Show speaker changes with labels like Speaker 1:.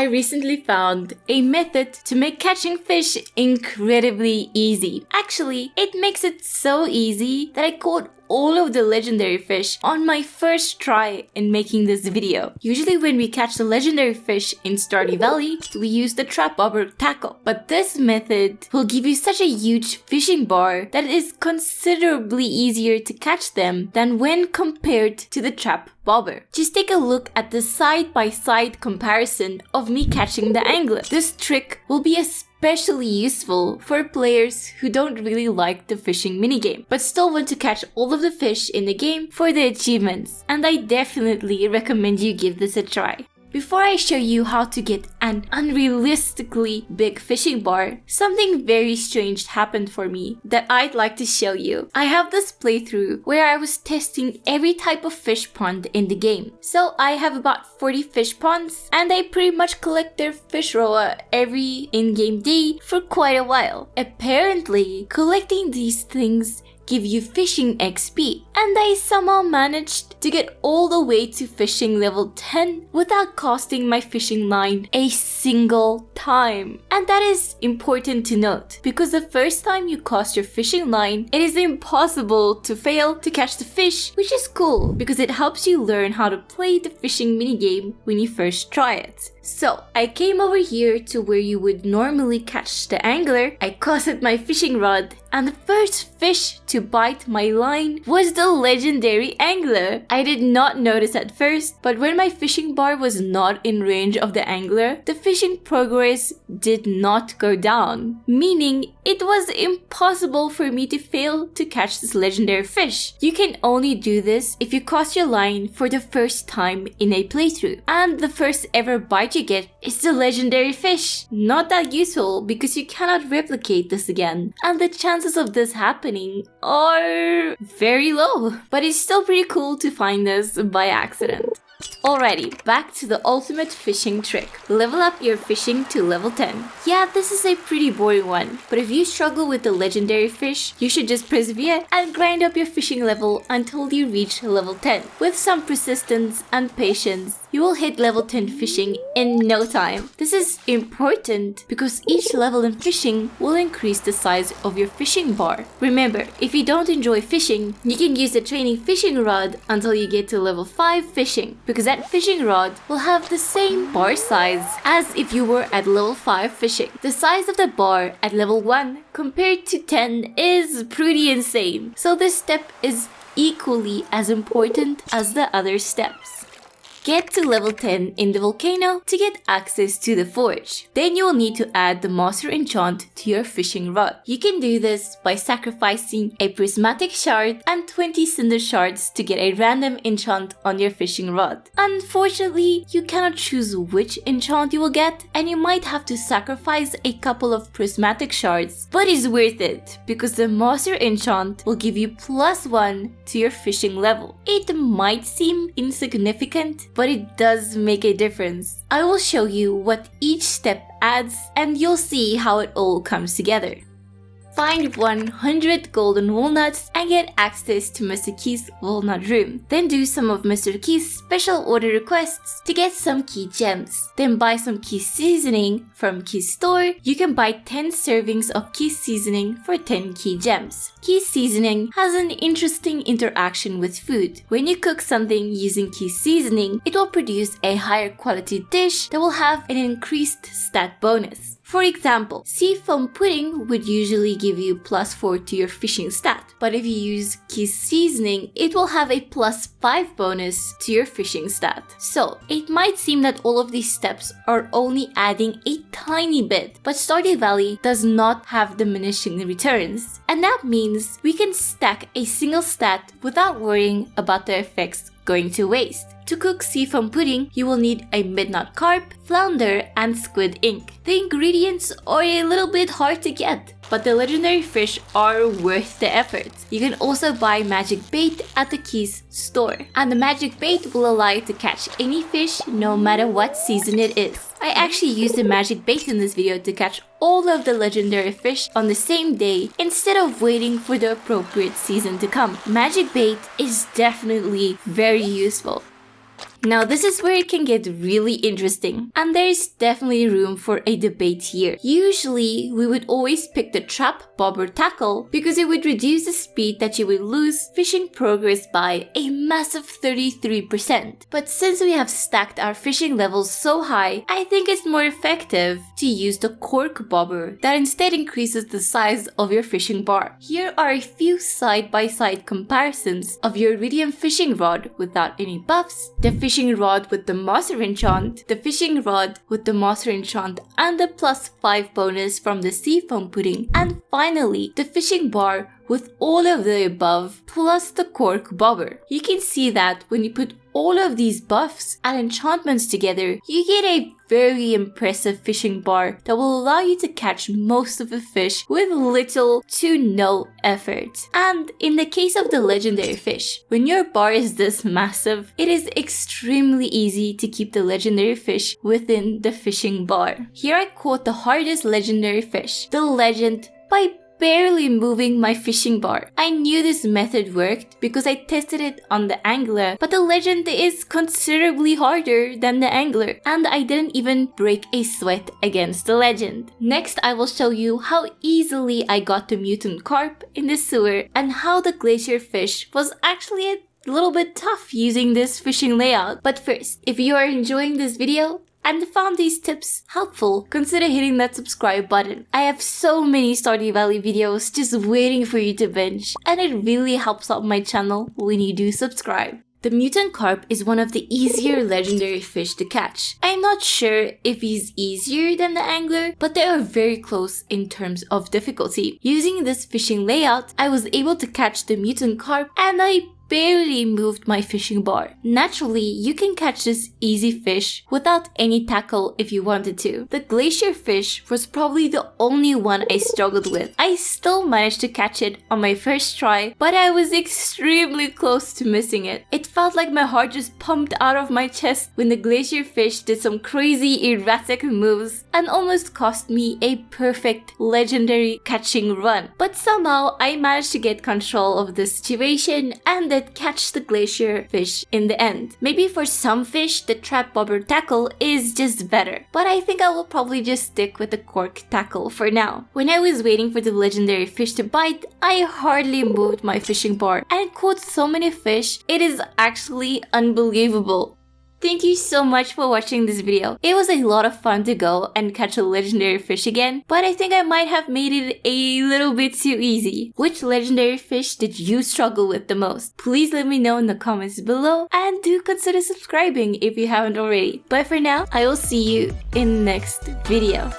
Speaker 1: I recently found a method to make catching fish incredibly easy. Actually, it makes it so easy that I caught all of the legendary fish on my first try in making this video. Usually when we catch the legendary fish in Stardew Valley, we use the trap bobber tackle. But this method will give you such a huge fishing bar that it is considerably easier to catch them than when compared to the trap bobber. Just take a look at the side-by-side comparison of me catching the angler. This trick will be especially useful for players who don't really like the fishing minigame, but still want to catch all of the fish in the game for the achievements, and I definitely recommend you give this a try. Before I show you how to get an unrealistically big fishing bar, something very strange happened for me that I'd like to show you. I have this playthrough where I was testing every type of fish pond in the game. So I have about 40 fish ponds, and I pretty much collect their fish roa every in-game day for quite a while. Apparently, collecting these things give you fishing XP, and I somehow managed to get all the way to fishing level 10 without casting my fishing line a single time. And that is important to note, because the first time you cast your fishing line, it is impossible to fail to catch the fish, which is cool because it helps you learn how to play the fishing minigame when you first try it. So I came over here to where you would normally catch the angler. I casted my fishing rod, and the first fish to bite my line was the legendary angler. I did not notice at first, but when my fishing bar was not in range of the angler, the fishing progress did not go down, meaning it was impossible for me to fail to catch this legendary fish. You can only do this if you cast your line for the first time in a playthrough, and the first ever bite you get is the legendary fish. Not that useful because you cannot replicate this again, and the chances of this happening are very low, but it's still pretty cool to find this by accident. Alrighty, back to the ultimate fishing trick. Level up your fishing to level 10. Yeah, this is a pretty boring one, but if you struggle with the legendary fish, you should just persevere and grind up your fishing level until you reach level 10. With some persistence and patience, you will hit level 10 fishing in no time. This is important because each level in fishing will increase the size of your fishing bar. Remember, if you don't enjoy fishing, you can use the training fishing rod until you get to level 5 fishing, because that fishing rod will have the same bar size as if you were at level 5 fishing. The size of the bar at level 1 compared to 10 is pretty insane, so this step is equally as important as the other steps. Get to level 10 in the volcano to get access to the forge. Then you will need to add the master enchant to your fishing rod. You can do this by sacrificing a prismatic shard and 20 cinder shards to get a random enchant on your fishing rod. Unfortunately, you cannot choose which enchant you will get, and you might have to sacrifice a couple of prismatic shards, but it's worth it because the master enchant will give you +1 to your fishing level. It might seem insignificant, but it does make a difference. I will show you what each step adds, and you'll see how it all comes together. Find 100 golden walnuts and get access to Mr. Key's walnut room. Then do some of Mr. Key's special order requests to get some key gems. Then buy some key seasoning from Key's store. You can buy 10 servings of key seasoning for 10 key gems. Key seasoning has an interesting interaction with food. When you cook something using key seasoning, it will produce a higher quality dish that will have an increased stat bonus. For example, seafoam pudding would usually give you +4 to your fishing stat, but if you use key seasoning, it will have a +5 bonus to your fishing stat. So, it might seem that all of these steps are only adding a tiny bit, but Stardew Valley does not have diminishing returns, and that means we can stack a single stat without worrying about the effects going to waste. To cook seafoam pudding, you will need a midnight carp, flounder, and squid ink. The ingredients are a little bit hard to get, but the legendary fish are worth the effort. You can also buy magic bait at the Keys store, and the magic bait will allow you to catch any fish no matter what season it is. I actually used the magic bait in this video to catch all of the legendary fish on the same day instead of waiting for the appropriate season to come. Magic bait is definitely very useful. Now this is where it can get really interesting, and there's definitely room for a debate here. Usually we would always pick the trap, bobber, tackle because it would reduce the speed that you would lose fishing progress by a massive 33%. But since we have stacked our fishing levels so high, I think it's more effective to use the cork bobber that instead increases the size of your fishing bar. Here are a few side-by-side comparisons of your iridium fishing rod without any buffs, the fishing rod with the master enchant, the fishing rod with the master enchant and the +5 bonus from the seafoam pudding, and finally the fishing bar with all of the above plus the cork bobber. You can see that when you put all of these buffs and enchantments together, you get a very impressive fishing bar that will allow you to catch most of the fish with little to no effort. And in the case of the legendary fish, when your bar is this massive, it is extremely easy to keep the legendary fish within the fishing bar. Here I caught the hardest legendary fish, the legend, by barely moving my fishing bar. I knew this method worked because I tested it on the angler, but the legend is considerably harder than the angler, and I didn't even break a sweat against the legend. Next, I will show you how easily I got the mutant carp in the sewer and how the glacier fish was actually a little bit tough using this fishing layout. But first, if you are enjoying this video and found these tips helpful, consider hitting that subscribe button. I have so many Stardew Valley videos just waiting for you to binge, and it really helps out my channel when you do subscribe. The mutant carp is one of the easier legendary fish to catch. I'm not sure if he's easier than the angler, but they are very close in terms of difficulty. Using this fishing layout, I was able to catch the mutant carp and I barely moved my fishing bar. Naturally, you can catch this easy fish without any tackle if you wanted to. The glacier fish was probably the only one I struggled with. I still managed to catch it on my first try, but I was extremely close to missing it. It felt like my heart just pumped out of my chest when the glacier fish did some crazy erratic moves and almost cost me a perfect legendary catching run. But somehow I managed to get control of the situation and catch the glacier fish in the end. Maybe for some fish, the trap bobber tackle is just better, but I think I will probably just stick with the cork tackle for now. When I was waiting for the legendary fish to bite, I hardly moved my fishing bar and caught so many fish, it is actually unbelievable. Thank you so much for watching this video. It was a lot of fun to go and catch a legendary fish again, but I think I might have made it a little bit too easy. Which legendary fish did you struggle with the most? Please let me know in the comments below, and do consider subscribing if you haven't already. But for now, I will see you in the next video.